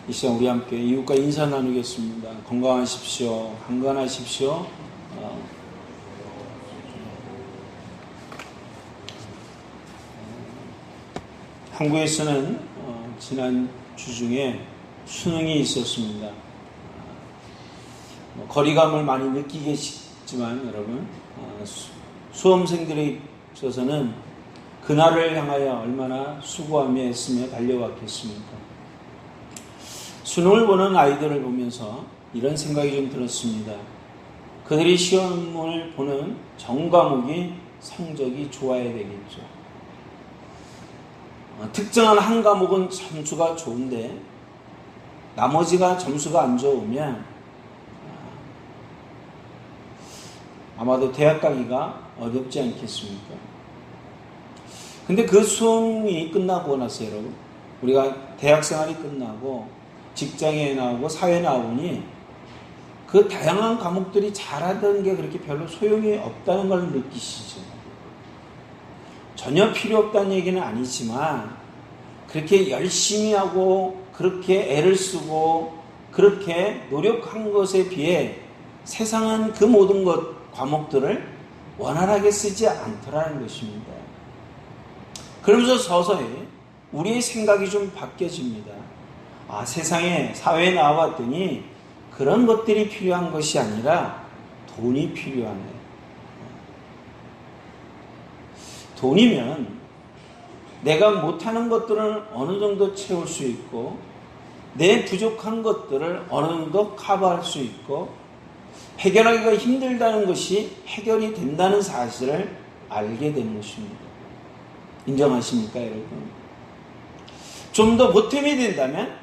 이 시간 우리 함께 이웃과 인사 나누겠습니다. 건강하십시오. 강건하십시오. 한국에서는 지난 주 중에 수능이 있었습니다. 거리감을 많이 느끼겠지만 여러분, 수험생들에 있어서는 그날을 향하여 얼마나 수고하며 애쓰며 달려왔겠습니까? 수능을 보는 아이들을 보면서 이런 생각이 좀 들었습니다. 그들이 시험을 보는 전 과목이 성적이 좋아야 되겠죠. 특정한 한 과목은 점수가 좋은데 나머지가 점수가 안 좋으면 아마도 대학 가기가 어렵지 않겠습니까? 근데 그 수험이 끝나고 나서 여러분, 우리가 대학 생활이 끝나고 직장에 나오고 사회에 나오니 그 다양한 과목들이 잘하던 게 그렇게 별로 소용이 없다는 걸 느끼시죠. 전혀 필요 없다는 얘기는 아니지만 그렇게 열심히 하고 그렇게 애를 쓰고 그렇게 노력한 것에 비해 세상은 그 모든 과목들을 원활하게 쓰지 않더라는 것입니다. 그러면서 서서히 우리의 생각이 좀 바뀌어집니다. 세상에 사회에 나와봤더니 그런 것들이 필요한 것이 아니라 돈이 필요하네. 돈이면 내가 못하는 것들을 어느 정도 채울 수 있고 내 부족한 것들을 어느 정도 커버할 수 있고 해결하기가 힘들다는 것이 해결이 된다는 사실을 알게 된 것입니다. 인정하십니까, 여러분? 좀 더 보탬이 된다면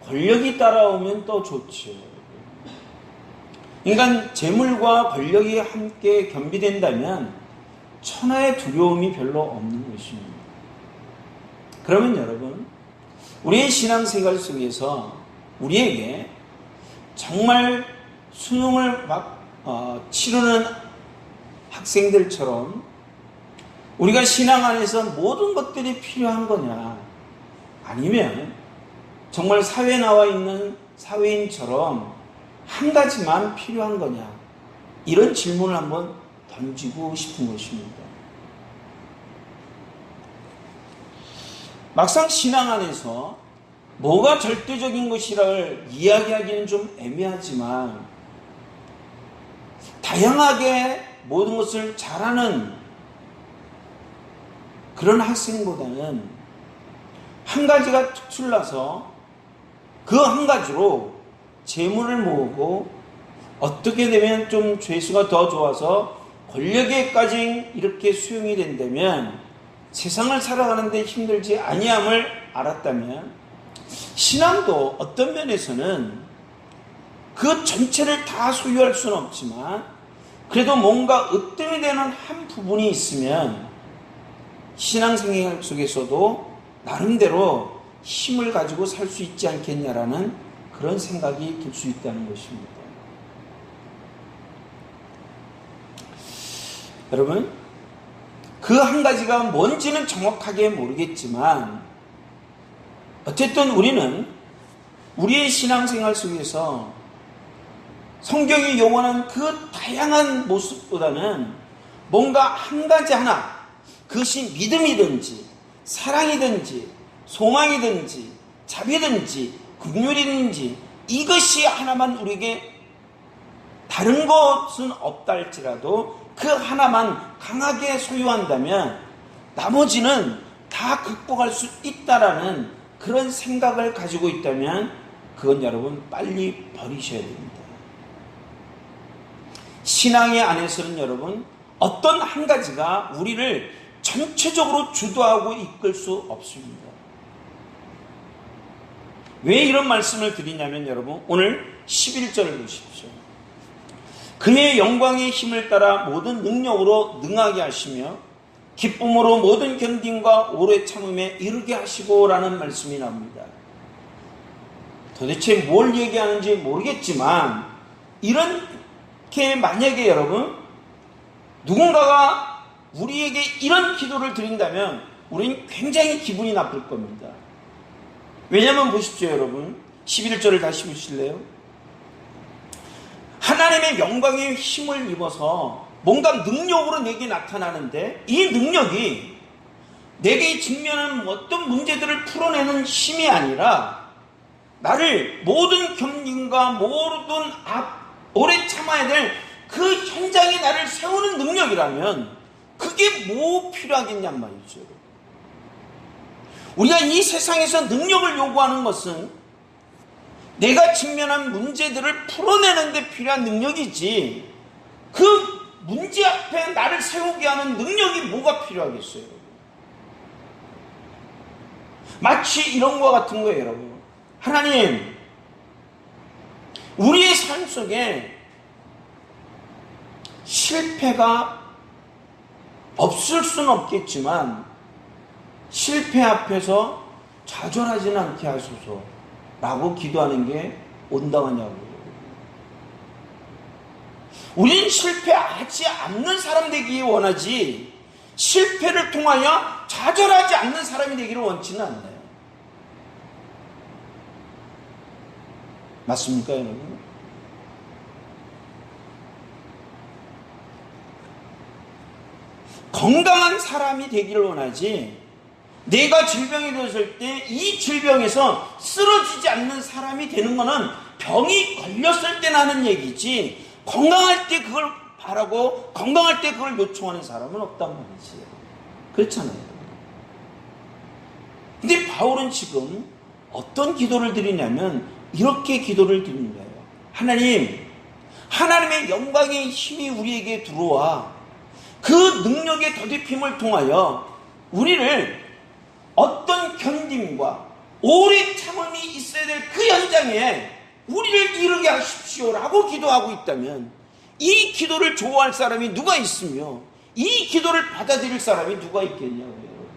권력이 따라오면 또 좋죠. 인간 재물과 권력이 함께 겸비된다면 천하의 두려움이 별로 없는 것입니다. 그러면 여러분, 우리의 신앙생활 속에서 우리에게 정말 수능을 치르는 학생들처럼 우리가 신앙 안에서 모든 것들이 필요한 거냐, 아니면 정말 사회에 나와 있는 사회인처럼 한 가지만 필요한 거냐, 이런 질문을 한번 던지고 싶은 것입니다. 막상 신앙 안에서 뭐가 절대적인 것이라를 이야기하기는 좀 애매하지만 다양하게 모든 것을 잘하는 그런 학생보다는 한 가지가 특출나서 그 한 가지로 재물을 모으고 어떻게 되면 좀 죄수가 더 좋아서 권력에까지 이렇게 수용이 된다면 세상을 살아가는데 힘들지 아니함을 알았다면 신앙도 어떤 면에서는 그 전체를 다 소유할 수는 없지만 그래도 뭔가 으뜸이 되는 한 부분이 있으면 신앙생활 속에서도 나름대로 힘을 가지고 살 수 있지 않겠냐라는 그런 생각이 들 수 있다는 것입니다. 여러분, 그 한 가지가 뭔지는 정확하게 모르겠지만 어쨌든 우리는 우리의 신앙생활 속에서 성경이 요구하는 그 다양한 모습보다는 뭔가 한 가지 하나, 그것이 믿음이든지 사랑이든지 소망이든지 자비든지 긍휼이든지 이것이 하나만 우리에게 다른 것은 없다 할지라도 그 하나만 강하게 소유한다면 나머지는 다 극복할 수 있다라는 그런 생각을 가지고 있다면 그건 여러분 빨리 버리셔야 됩니다. 신앙의 안에서는 여러분 어떤 한 가지가 우리를 전체적으로 주도하고 이끌 수 없습니다. 왜 이런 말씀을 드리냐면 여러분 오늘 11절을 보십시오. 그의 영광의 힘을 따라 모든 능력으로 능하게 하시며 기쁨으로 모든 견딤과 오래 참음에 이르게 하시고 라는 말씀이 나옵니다. 도대체 뭘 얘기하는지 모르겠지만 이렇게 만약에 여러분 누군가가 우리에게 이런 기도를 드린다면 우리는 굉장히 기분이 나쁠 겁니다. 왜냐하면 보십시오 여러분, 11절을 다시 보실래요? 하나님의 영광의 힘을 입어서 뭔가 능력으로 내게 나타나는데, 이 능력이 내게 직면한 어떤 문제들을 풀어내는 힘이 아니라 나를 모든 겸임과 모든 오래 참아야 될 그 현장에 나를 세우는 능력이라면 그게 뭐 필요하겠냔 말이죠. 우리가 이 세상에서 능력을 요구하는 것은 내가 직면한 문제들을 풀어내는 데 필요한 능력이지, 그 문제 앞에 나를 세우게 하는 능력이 뭐가 필요하겠어요? 마치 이런 것 같은 거예요, 여러분. 하나님, 우리의 삶 속에 실패가 없을 수는 없겠지만 실패 앞에서 좌절하지는 않게 하소서 라고 기도하는 게 온당하냐고요. 우린 실패하지 않는 사람 되기 원하지, 실패를 통하여 좌절하지 않는 사람이 되기를 원치는 않나요? 맞습니까, 여러분? 건강한 사람이 되기를 원하지, 내가 질병이 되었을 때 이 질병에서 쓰러지지 않는 사람이 되는 것은 병이 걸렸을 때 나는 얘기지, 건강할 때 그걸 바라고 건강할 때 그걸 요청하는 사람은 없단 말이지. 그렇잖아요. 근데 바울은 지금 어떤 기도를 드리냐면 이렇게 기도를 드리는 거예요. 하나님, 하나님의 영광의 힘이 우리에게 들어와 그 능력의 더딥힘을 통하여 우리를 어떤 견딤과 오래 참음이 있어야 될 그 현장에 우리를 이르게 하십시오라고 기도하고 있다면, 이 기도를 좋아할 사람이 누가 있으며 이 기도를 받아들일 사람이 누가 있겠냐고요.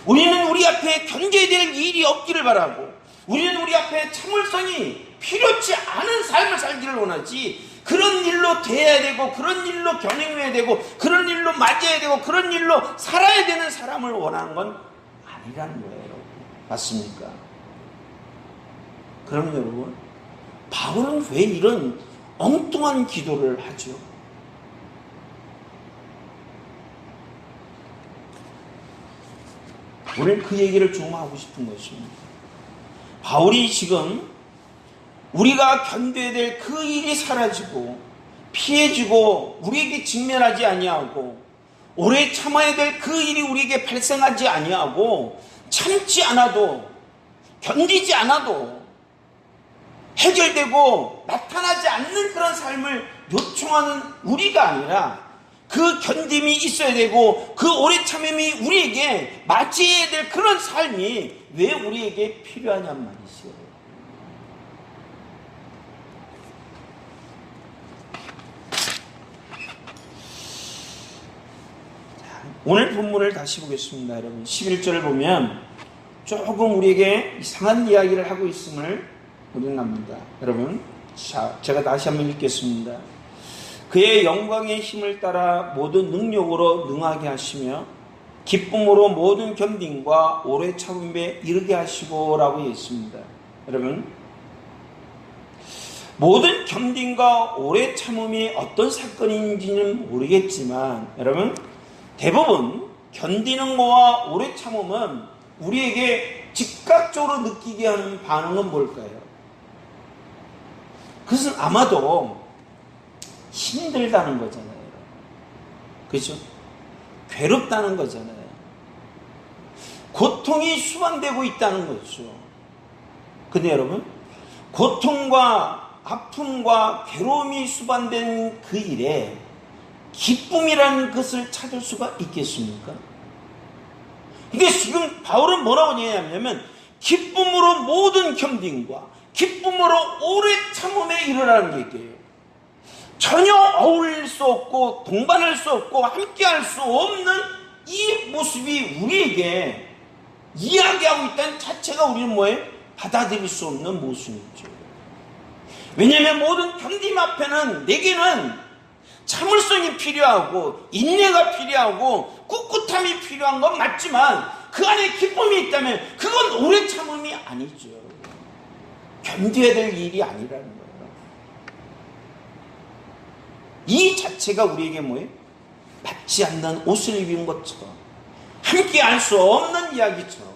우리는 우리 앞에 견뎌야 될 일이 없기를 바라고, 우리는 우리 앞에 참을성이 필요치 않은 삶을 살기를 원하지, 그런 일로 대해야 되고 그런 일로 견행해야 되고 그런 일로 맞아야 되고 그런 일로 살아야 되는 사람을 원하는 건 아니라는 거예요, 여러분. 맞습니까? 그럼 여러분, 바울은 왜 이런 엉뚱한 기도를 하죠? 오늘 그 얘기를 좀 하고 싶은 것입니다. 바울이 지금 우리가 견뎌야 될 그 일이 사라지고 피해지고 우리에게 직면하지 아니하고 오래 참아야 될 그 일이 우리에게 발생하지 아니하고 참지 않아도, 견디지 않아도 해결되고 나타나지 않는 그런 삶을 요청하는 우리가 아니라, 그 견딤이 있어야 되고 그 오래 참음이 우리에게 맞이해야 될 그런 삶이 왜 우리에게 필요하냔 말이죠. 오늘 본문을 다시 보겠습니다. 여러분, 11절을 보면 조금 우리에게 이상한 이야기를 하고 있음을 우리는 압니다. 여러분, 자, 제가 다시 한번 읽겠습니다. 그의 영광의 힘을 따라 모든 능력으로 능하게 하시며 기쁨으로 모든 견딤과 오래 참음에 이르게 하시고 라고 했습니다. 여러분, 모든 견딤과 오래 참음이 어떤 사건인지는 모르겠지만, 여러분, 대부분 견디는 거와 오래 참음은 우리에게 즉각적으로 느끼게 하는 반응은 뭘까요? 그것은 아마도 힘들다는 거잖아요. 그렇죠? 괴롭다는 거잖아요. 고통이 수반되고 있다는 거죠. 근데 여러분, 고통과 아픔과 괴로움이 수반된 그 일에 기쁨이라는 것을 찾을 수가 있겠습니까? 근데 지금 바울은 뭐라고 얘기하냐면 기쁨으로 모든 견딤과 기쁨으로 오래 참음에 이르라는 얘기예요. 전혀 어울릴 수 없고 동반할 수 없고 함께할 수 없는 이 모습이 우리에게 이야기하고 있다는 자체가 우리는 뭐예요? 받아들일 수 없는 모습이죠. 왜냐하면 모든 견딤 앞에는 내게는 참을성이 필요하고 인내가 필요하고 꿋꿋함이 필요한 건 맞지만 그 안에 기쁨이 있다면 그건 오래 참음이 아니죠. 견뎌야 될 일이 아니라는 거예요. 이 자체가 우리에게 뭐예요? 맞지 않는 옷을 입은 것처럼, 함께 할 수 없는 이야기처럼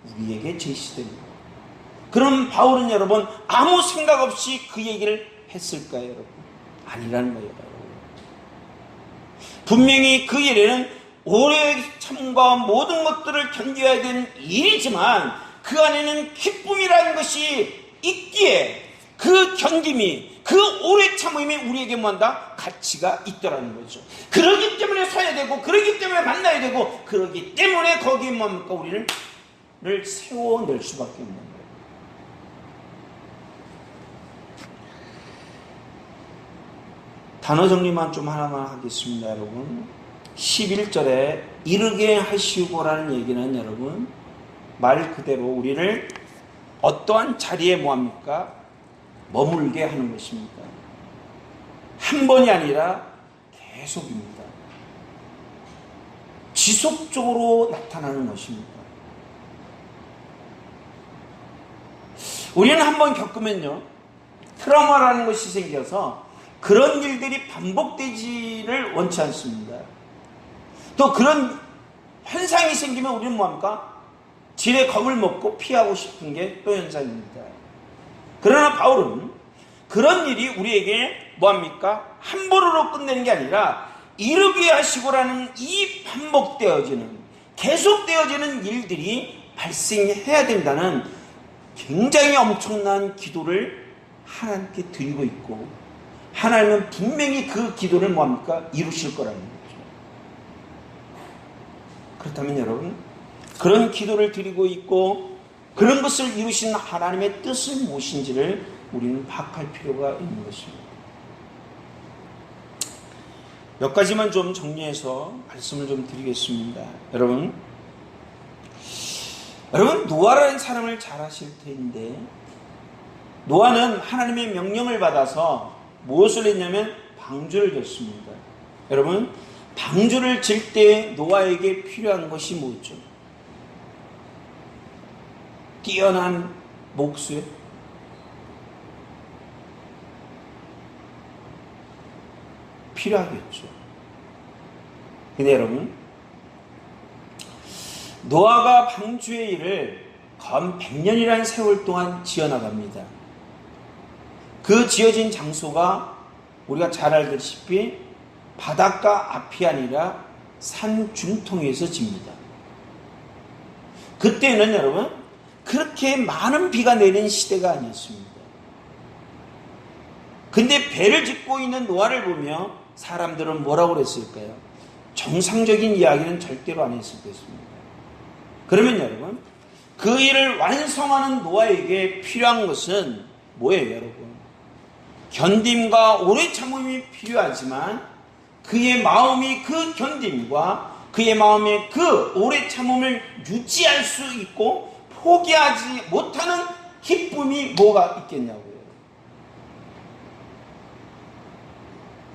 우리에게 제시됩니다. 그럼 바울은 여러분 아무 생각 없이 그 얘기를 했을까요, 여러분? 아니라는 거예요, 여러분. 분명히 그 일에는 오래 참과 모든 것들을 견뎌야 되는 일이지만 그 안에는 기쁨이라는 것이 있기에 그 견딤이, 그 오래 참음이 우리에게 뭐한다? 가치가 있더라는 거죠. 그러기 때문에 서야 되고, 그러기 때문에 만나야 되고, 그러기 때문에 거기에 뭡니까? 우리를 세워낼 수밖에 없는 거예요. 단어 정리만 좀 하나만 하겠습니다, 여러분. 11절에 이르게 하시고라는 얘기는 여러분 말 그대로 우리를 어떠한 자리에 뭐합니까? 머물게 하는 것입니다. 한 번이 아니라 계속입니다. 지속적으로 나타나는 것입니다. 우리는 한 번 겪으면요, 트라우마라는 것이 생겨서 그런 일들이 반복되지를 원치 않습니다. 또 그런 현상이 생기면 우리는 뭐합니까? 지레 겁을 먹고 피하고 싶은 게 또 현상입니다. 그러나 바울은 그런 일이 우리에게 뭐합니까? 한 번으로 끝내는 게 아니라 이르게 하시고라는 이 반복되어지는, 계속되어지는 일들이 발생해야 된다는 굉장히 엄청난 기도를 하나님께 드리고 있고, 하나님은 분명히 그 기도를 뭐합니까? 이루실 거라는 거죠. 그렇다면 여러분, 그런 기도를 드리고 있고 그런 것을 이루신 하나님의 뜻은 무엇인지를 우리는 파악할 필요가 있는 것입니다. 몇 가지만 좀 정리해서 말씀을 좀 드리겠습니다. 여러분 노아라는 사람을 잘 아실 텐데, 노아는 하나님의 명령을 받아서 무엇을 했냐면 방주를 졌습니다. 여러분, 방주를 질 때 노아에게 필요한 것이 뭐죠? 뛰어난 목수요? 필요하겠죠. 근데 여러분, 노아가 방주의 일을 건 100년이라는 세월 동안 지어나갑니다. 그 지어진 장소가 우리가 잘 알다시피 바닷가 앞이 아니라 산 중통에서 집니다. 그때는 여러분 그렇게 많은 비가 내리는 시대가 아니었습니다. 근데 배를 짓고 있는 노아를 보며 사람들은 뭐라고 그랬을까요? 정상적인 이야기는 절대로 안 했을 것입니다. 그러면 여러분, 그 일을 완성하는 노아에게 필요한 것은 뭐예요, 여러분? 견딤과 오래 참음이 필요하지만 그의 마음이 그 견딤과 그의 마음의 그 오래 참음을 유지할 수 있고 포기하지 못하는 기쁨이 뭐가 있겠냐고요.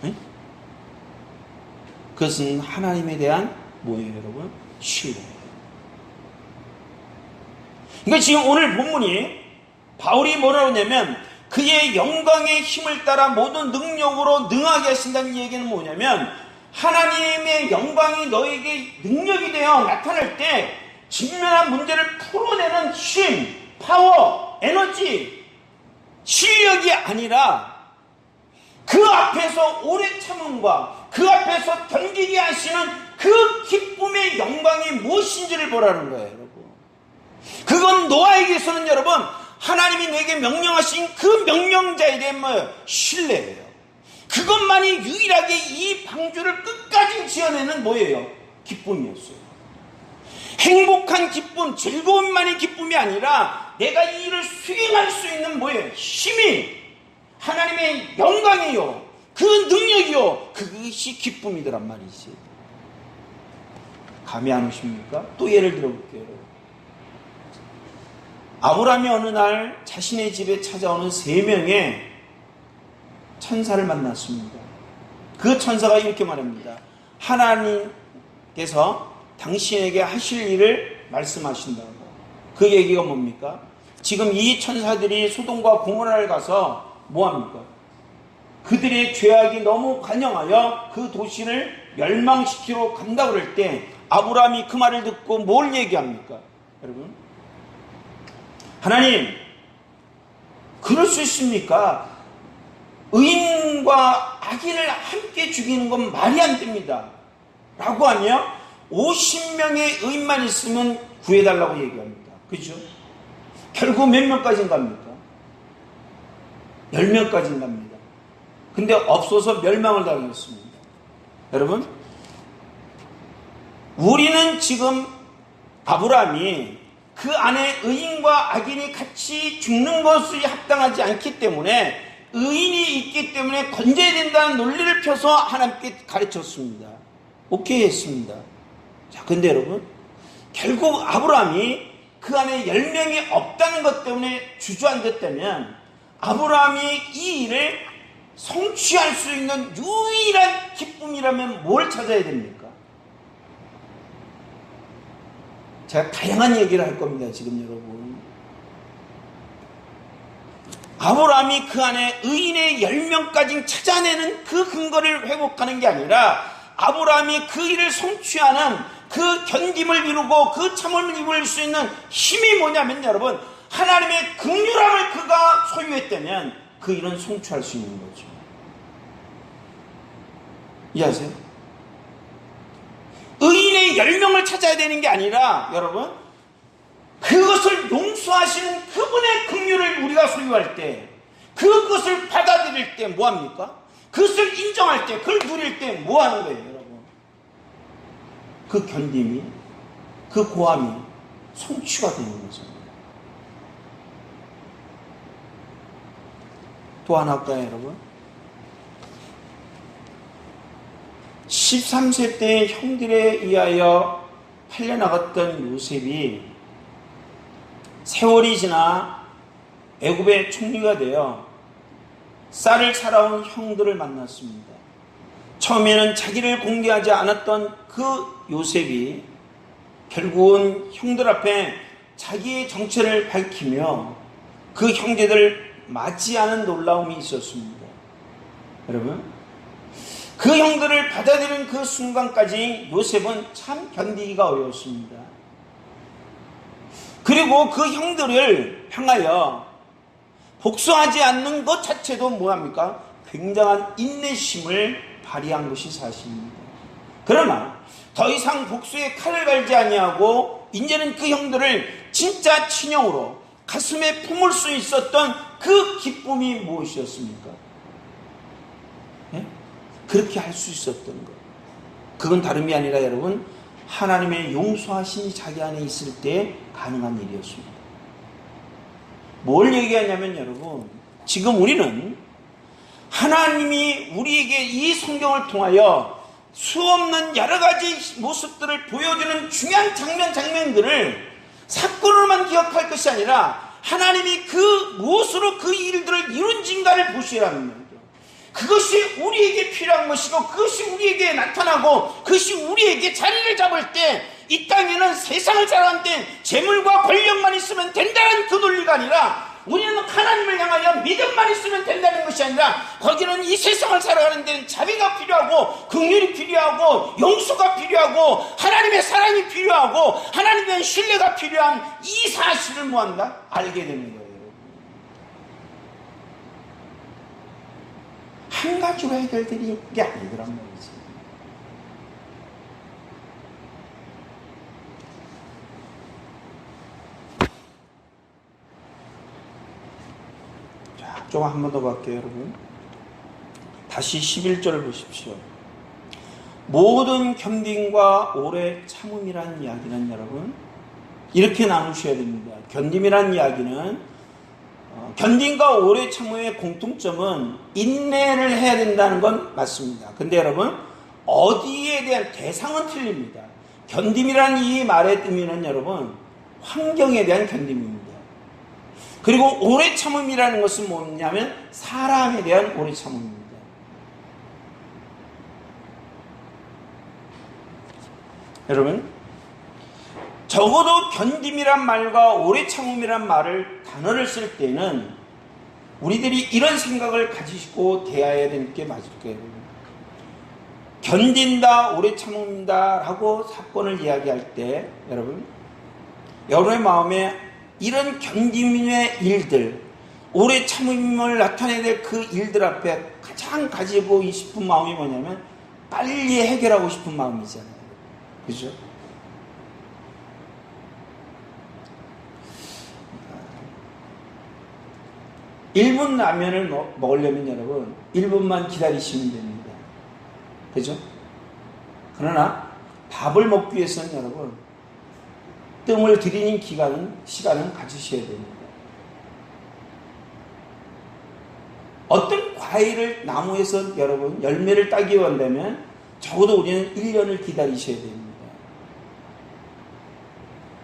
네? 그것은 하나님에 대한 뭐예요, 여러분? 신뢰예요. 그러니까 지금 오늘 본문이 바울이 뭐라고 하냐면 그의 영광의 힘을 따라 모든 능력으로 능하게 하신다는 얘기는 뭐냐면, 하나님의 영광이 너에게 능력이 되어 나타날 때 직면한 문제를 풀어내는 힘, 파워, 에너지, 실력이 아니라 그 앞에서 오래 참음과 그 앞에서 견디게 하시는 그 기쁨의 영광이 무엇인지를 보라는 거예요, 여러분. 그건 노아에게서는 여러분 하나님이 내게 명령하신 그 명령자에 대한 신뢰예요. 그것만이 유일하게 이 방주를 끝까지 지어내는 뭐예요? 기쁨이었어요. 행복한 기쁨, 즐거움만이 기쁨이 아니라 내가 이 일을 수행할 수 있는 뭐예요? 힘이 하나님의 영광이요, 그 능력이요, 그것이 기쁨이더란 말이지. 감이 안 오십니까? 또 예를 들어볼게요. 아브라함이 어느 날 자신의 집에 찾아오는 3명의 천사를 만났습니다. 그 천사가 이렇게 말합니다. 하나님께서 당신에게 하실 일을 말씀하신다고. 그 얘기가 뭡니까? 지금 이 천사들이 소돔과 고모라를 가서 뭐합니까? 그들의 죄악이 너무 간영하여 그 도시를 멸망시키러 간다고 그럴 때 아브라함이 그 말을 듣고 뭘 얘기합니까? 여러분, 하나님, 그럴 수 있습니까? 의인과 악인을 함께 죽이는 건 말이 안 됩니다 라고 하며 50명의 의인만 있으면 구해달라고 얘기합니다. 그렇죠? 결국 몇 명까지 갑니까? 10명까지 갑니다. 근데 없어서 멸망을 당했습니다. 여러분, 우리는 지금 아브라함이 그 안에 의인과 악인이 같이 죽는 것이 합당하지 않기 때문에 의인이 있기 때문에 건져야 된다는 논리를 펴서 하나님께 가르쳤습니다. 오케이 했습니다. 자, 근데 여러분, 결국 아브라함이 그 안에 10명이 없다는 것 때문에 주저앉았다면 아브라함이 이 일을 성취할 수 있는 유일한 기쁨이라면 뭘 찾아야 됩니까? 제가 다양한 얘기를 할 겁니다. 지금 여러분, 아브라함이 그 안에 의인의 10명까지 찾아내는 그 근거를 회복하는 게 아니라 아브라함이 그 일을 성취하는 그 견딤을 이루고 그 참음을 이룰 수 있는 힘이 뭐냐면 여러분, 하나님의 긍휼함을 그가 소유했다면 그 일은 성취할 수 있는 거죠. 이해하세요? 의인의 10명을 찾아야 되는 게 아니라 여러분, 그것을 용서하시는 그분의 긍휼을 우리가 소유할 때, 그것을 받아들일 때 뭐합니까? 그것을 인정할 때, 그걸 누릴 때 뭐하는 거예요, 여러분? 그 견딤이, 그 고함이 성취가 되는 거죠. 또 하나 할까요, 여러분? 13세 때 형들에 의하여 팔려나갔던 요셉이 세월이 지나 애굽의 총리가 되어 쌀을 사러온 형들을 만났습니다. 처음에는 자기를 공개하지 않았던 그 요셉이 결국은 형들 앞에 자기의 정체를 밝히며 그 형제들을 맞이하는 놀라움이 있었습니다. 여러분, 그 형들을 받아들이는 그 순간까지 요셉은 참 견디기가 어려웠습니다. 그리고 그 형들을 향하여 복수하지 않는 것 자체도 뭐합니까? 굉장한 인내심을 발휘한 것이 사실입니다. 그러나 더 이상 복수의 칼을 갈지 아니하고 이제는 그 형들을 진짜 친형으로 가슴에 품을 수 있었던 그 기쁨이 무엇이었습니까? 네? 그렇게 할 수 있었던 것, 그건 다름이 아니라 여러분, 하나님의 용서하심이 자기 안에 있을 때 가능한 일이었습니다. 뭘 얘기하냐면 여러분, 지금 우리는 하나님이 우리에게 이 성경을 통하여 수없는 여러 가지 모습들을 보여주는 중요한 장면들을 사건으로만 기억할 것이 아니라 하나님이 그 무엇으로 그 일들을 이룬진가를 보셔야 합니다. 그것이 우리에게 필요한 것이고 그것이 우리에게 나타나고 그것이 우리에게 자리를 잡을 때 이 땅에는 세상을 살아가는데 재물과 권력만 있으면 된다는 그 논리가 아니라 우리는 하나님을 향하여 믿음만 있으면 된다는 것이 아니라 거기는 이 세상을 살아가는 데는 자비가 필요하고 긍휼이 필요하고 용서가 필요하고 하나님의 사랑이 필요하고 하나님에 대한 신뢰가 필요한 이 사실을 뭐한다? 알게 되는 거예요. 한 가지로 해결되는 게 아니더란 말이지. 자, 좀 한 번 더 갈게요, 여러분. 다시 11절을 보십시오. 모든 견딤과 오래 참음이라는 이야기는 여러분, 이렇게 나누셔야 됩니다. 견딤이라는 이야기는 견딤과 오래 참음의 공통점은 인내를 해야 된다는 건 맞습니다. 근데 여러분, 어디에 대한 대상은 틀립니다. 견딤이라는 이 말의 의미는 여러분, 환경에 대한 견딤입니다. 그리고 오래 참음이라는 것은 뭐냐면 사람에 대한 오래 참음입니다. 여러분, 적어도 견딤이란 말과 오래 참음이란 단어를 쓸 때는 우리들이 이런 생각을 가지고 대해야 되는 게 맞을 거예요. 견딘다, 오래 참음다 라고 사건을 이야기할 때 여러분의 마음에 이런 견딤의 일들, 오래 참음을 나타내야 될 그 일들 앞에 가장 가지고 싶은 마음이 뭐냐면 빨리 해결하고 싶은 마음이잖아요. 그죠? 일본 라면을 먹으려면 여러분 1분만 기다리시면 됩니다. 그죠? 그러나 밥을 먹기 위해서는 여러분 뜸을 들이는 시간은 가지셔야 됩니다. 어떤 과일을 나무에서 여러분 열매를 따기 원한다면 적어도 우리는 1년을 기다리셔야 됩니다.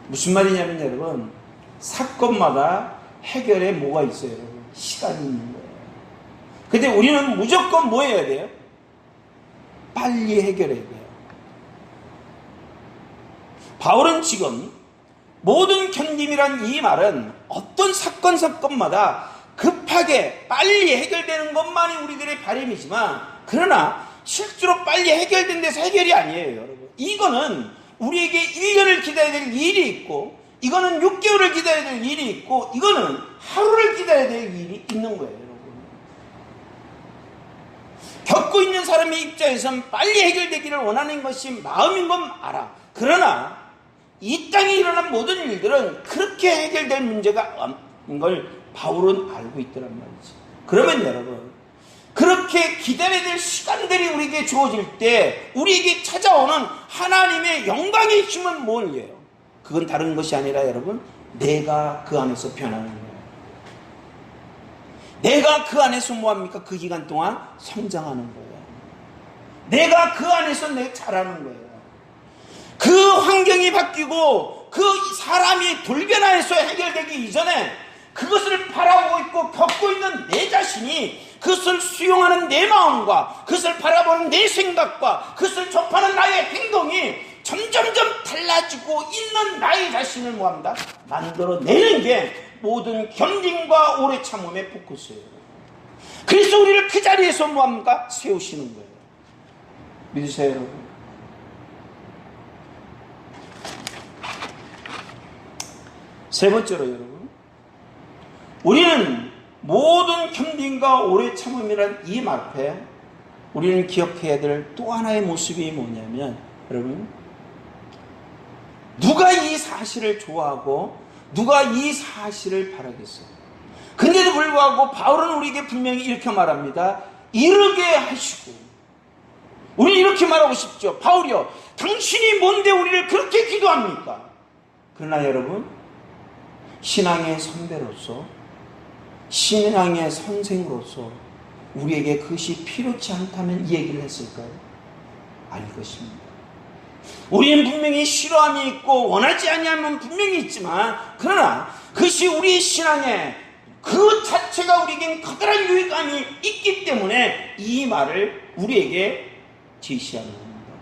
무슨 말이냐면 여러분 사건마다 해결에 뭐가 있어요? 여러분 시간이 있는 거예요. 근데 우리는 무조건 뭐 해야 돼요? 빨리 해결해야 돼요. 바울은 지금 모든 견딤이란 이 말은 어떤 사건마다 급하게 빨리 해결되는 것만이 우리들의 바람이지만 그러나 실제로 빨리 해결된 데서 해결이 아니에요. 여러분 이거는 우리에게 1년을 기다려야 될 일이 있고 이거는 6개월을 기다려야 될 일이 있고 이거는 하루를 기다려야 될 일이 있는 거예요. 여러분 겪고 있는 사람의 입장에서는 빨리 해결되기를 원하는 것이 마음인 건 알아. 그러나 이 땅에 일어난 모든 일들은 그렇게 해결될 문제가 없는 걸 바울은 알고 있더란 말이지. 그러면 여러분 그렇게 기다려야 될 시간들이 우리에게 주어질 때 우리에게 찾아오는 하나님의 영광의 힘은 뭘예요? 그건 다른 것이 아니라 여러분 내가 그 안에서 변하는 거예요. 내가 그 안에서 뭐합니까? 그 기간 동안 성장하는 거예요. 내가 그 안에서 내가 자라는 거예요. 그 환경이 바뀌고 그 사람이 돌변화해서 해결되기 이전에 그것을 바라보고 있고 겪고 있는 내 자신이 그것을 수용하는 내 마음과 그것을 바라보는 내 생각과 그것을 접하는 나의 행동이 점점점 달라지고 있는 나의 자신을 뭐합니다? 만들어내는 게 모든 견딤과 오래 참음의 포커스예요. 그래서 우리를 그 자리에서 뭐합니까? 세우시는 거예요. 믿으세요 여러분? 세 번째로 여러분 우리는 모든 견딤과 오래 참음이란 이 말 앞에 우리는 기억해야 될 또 하나의 모습이 뭐냐면 여러분 누가 이 사실을 좋아하고 누가 이 사실을 바라겠어요? 근데도 불구하고 바울은 우리에게 분명히 이렇게 말합니다. 이르게 하시고 우리는 이렇게 말하고 싶죠. 바울이요 당신이 뭔데 우리를 그렇게 기도합니까? 그러나 여러분 신앙의 선배로서 신앙의 선생으로서 우리에게 그것이 필요치 않다면 이 얘기를 했을까요? 아닐 것입니다. 우리는 분명히 싫어함이 있고 원하지 아니하면 분명히 있지만 그러나 그것이 우리 신앙에 그 자체가 우리에겐 커다란 유익감이 있기 때문에 이 말을 우리에게 제시하는 겁니다.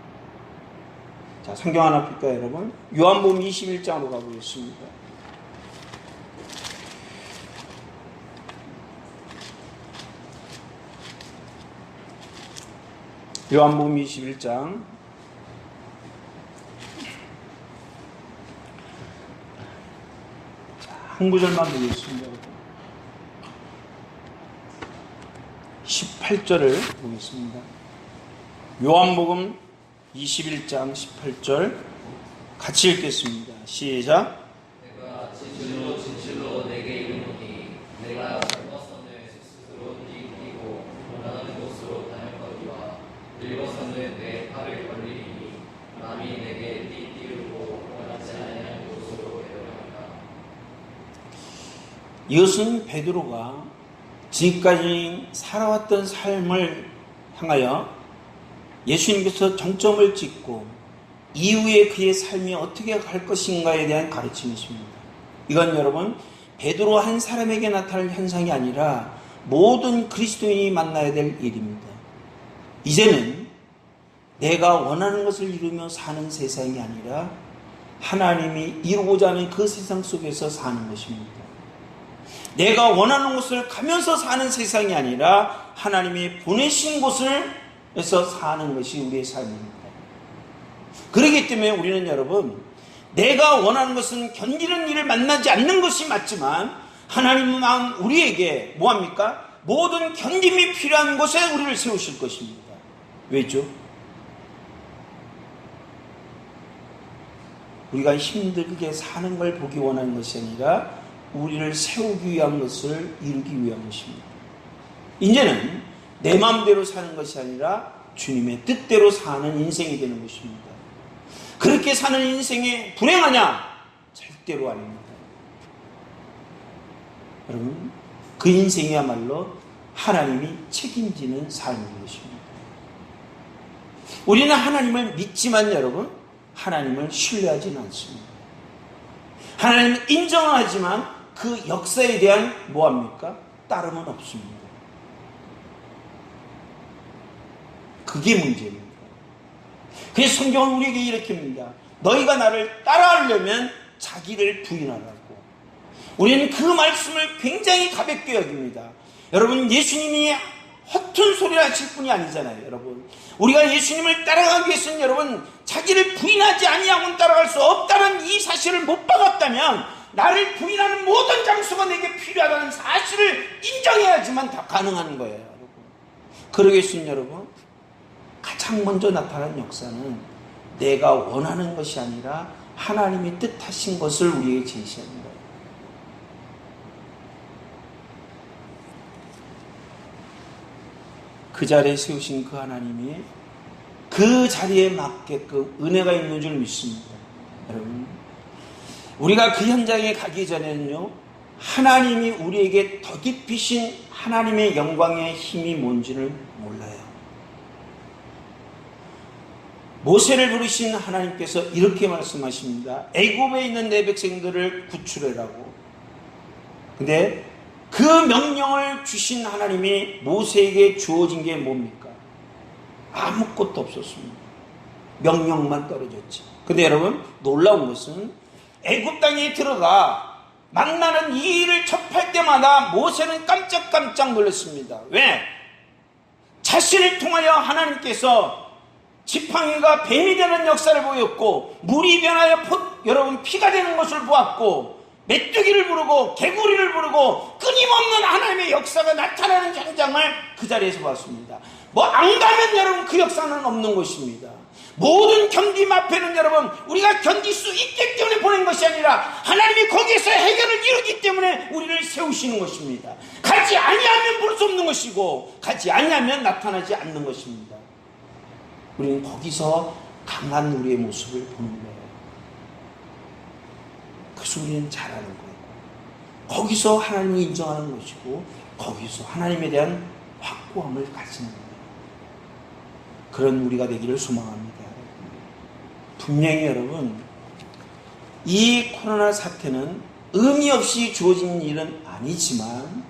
자, 성경 하나 볼까요 여러분? 요한복음 21장으로 가보겠습니다. 요한복음 21장 한 구절만 보겠습니다. 18절을 보겠습니다. 요한복음 21장 18절 같이 읽겠습니다. 시작. 내가 진실로 진실로 내게 이르노니 내가 젊었었는 스스로 뛰고 원하는 곳으로 다녔거니와 늙어서는 내 팔을 벌리리니 남이 내게 띠띠우고 원하지 아니하는 곳으로 데려가리라. 이것은 베드로가 지금까지 살아왔던 삶을 향하여 예수님께서 정점을 찍고 이후에 그의 삶이 어떻게 갈 것인가에 대한 가르침이십니다. 이건 여러분 베드로 한 사람에게 나타날 현상이 아니라 모든 그리스도인이 만나야 될 일입니다. 이제는 내가 원하는 것을 이루며 사는 세상이 아니라 하나님이 이루고자 하는 그 세상 속에서 사는 것입니다. 내가 원하는 곳을 가면서 사는 세상이 아니라 하나님이 보내신 곳에서 사는 것이 우리의 삶입니다. 그렇기 때문에 우리는 여러분, 내가 원하는 것은 견디는 일을 만나지 않는 것이 맞지만 하나님은 우리에게 뭐합니까? 모든 견딤이 필요한 곳에 우리를 세우실 것입니다. 왜죠? 우리가 힘들게 사는 걸 보기 원하는 것이 아니라 우리를 세우기 위한 것을 이루기 위한 것입니다. 이제는 내 마음대로 사는 것이 아니라 주님의 뜻대로 사는 인생이 되는 것입니다. 그렇게 사는 인생에 불행하냐? 절대로 아닙니다. 여러분, 그 인생이야말로 하나님이 책임지는 삶인 것입니다. 우리는 하나님을 믿지만 여러분, 하나님을 신뢰하지는 않습니다. 하나님을 인정하지만 그 역사에 대한 뭐합니까? 따름은 없습니다. 그게 문제입니다. 그래서 성경은 우리에게 이렇게 합니다. 너희가 나를 따라하려면 자기를 부인하라고. 우리는 그 말씀을 굉장히 가볍게 여깁니다. 여러분, 예수님이 허튼 소리를 하실 분이 아니잖아요. 여러분, 우리가 예수님을 따라가기 위해서는 여러분, 자기를 부인하지 아니하고는 따라갈 수 없다는 이 사실을 못 박았다면 나를 부인하는 모든 장소가 내게 필요하다는 사실을 인정해야지만 다 가능한 거예요. 여러분, 그러겠습니다. 여러분, 가장 먼저 나타난 역사는 내가 원하는 것이 아니라 하나님이 뜻하신 것을 우리에게 제시합니다. 그 자리에 세우신 그 하나님이 그 자리에 맞게끔 은혜가 있는 줄 믿습니다. 여러분, 우리가 그 현장에 가기 전에는요, 하나님이 우리에게 더 깊이신 하나님의 영광의 힘이 뭔지를 몰라요. 모세를 부르신 하나님께서 이렇게 말씀하십니다. 애굽에 있는 내 백성들을 구출해라고. 근데 그 명령을 주신 하나님이 모세에게 주어진 게 뭡니까? 아무것도 없었습니다. 명령만 떨어졌지. 근데 여러분, 놀라운 것은 애굽 땅에 들어가 만나는 이 일을 접할 때마다 모세는 깜짝깜짝 놀랐습니다. 왜? 자신을 통하여 하나님께서 지팡이가 뱀이 되는 역사를 보였고, 물이 변하여 여러분 피가 되는 것을 보았고, 메뚜기를 부르고 개구리를 부르고 끊임없는 하나님의 역사가 나타나는 현장을 그 자리에서 봤습니다. 뭐 안 가면 여러분 그 역사는 없는 것입니다. 모든 견딤 앞에는 여러분 우리가 견딜 수 있기 때문에 보낸 것이 아니라 하나님이 거기에서 해결을 이루기 때문에 우리를 세우시는 것입니다. 가지 아니하면 볼 수 없는 것이고 가지 아니하면 나타나지 않는 것입니다. 우리는 거기서 강한 우리의 모습을 보는 거예요. 그래서 우리는 잘하는 거예요. 거기서 하나님을 인정하는 것이고 거기서 하나님에 대한 확고함을 가지는 거예요. 그런 우리가 되기를 소망합니다. 분명히 여러분, 이 코로나 사태는 의미 없이 주어진 일은 아니지만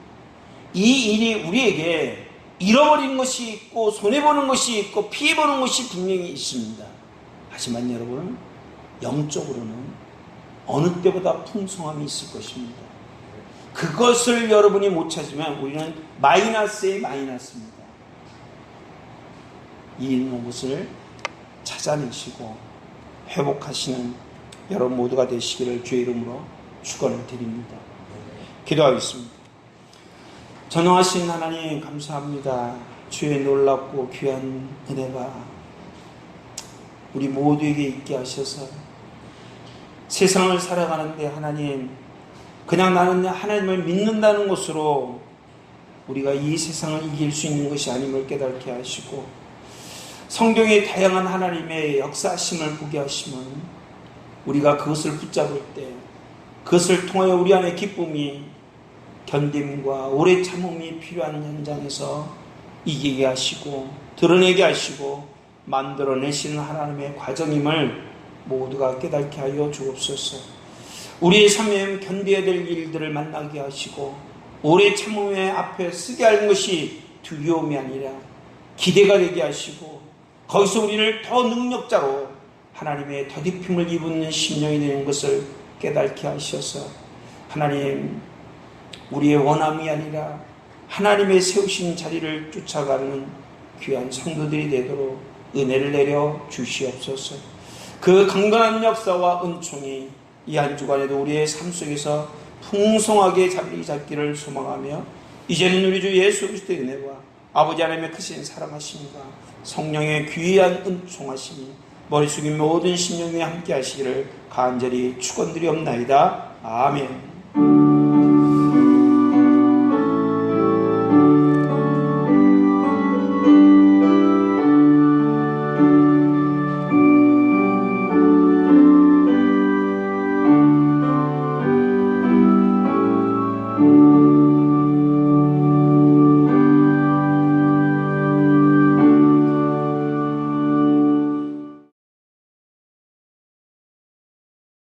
이 일이 우리에게 잃어버린 것이 있고 손해보는 것이 있고 피해보는 것이 분명히 있습니다. 하지만 여러분, 영적으로는 어느 때보다 풍성함이 있을 것입니다. 그것을 여러분이 못 찾으면 우리는 마이너스의 마이너스입니다. 이 있는 것을 찾아내시고 회복하시는 여러분 모두가 되시기를 주의 이름으로 축원을 드립니다. 기도하겠습니다. 전능하신 하나님 감사합니다. 주의 놀랍고 귀한 은혜가 우리 모두에게 있게 하셔서 세상을 살아가는데 하나님, 그냥 나는 하나님을 믿는다는 것으로 우리가 이 세상을 이길 수 있는 것이 아님을 깨닫게 하시고 성경의 다양한 하나님의 역사심을 보게 하시면 우리가 그것을 붙잡을 때 그것을 통하여 우리 안에 기쁨이, 견딤과 오래 참음이 필요한 현장에서 이기게 하시고 드러내게 하시고 만들어내시는 하나님의 과정임을 모두가 깨닫게 하여 주옵소서. 우리의 삶에 견뎌야 될 일들을 만나게 하시고 오래 참음의 앞에 쓰게 하는 것이 두려움이 아니라 기대가 되게 하시고 거기서 우리를 더 능력자로 하나님의 더딥힘을 입은 심령이 되는 것을 깨닫게 하셔서 하나님, 우리의 원함이 아니라 하나님의 세우신 자리를 쫓아가는 귀한 성도들이 되도록 은혜를 내려 주시옵소서. 그 강건한 역사와 은총이 이 한 주간에도 우리의 삶 속에서 풍성하게 자리 잡기를 소망하며, 이제는 우리 주 예수 그리스도의 은혜와 아버지 하나님의 크신 사랑하심과 성령의 귀한 은총하심이 머리 숙인 모든 심령에 함께 하시기를 간절히 축원드리옵나이다. 아멘.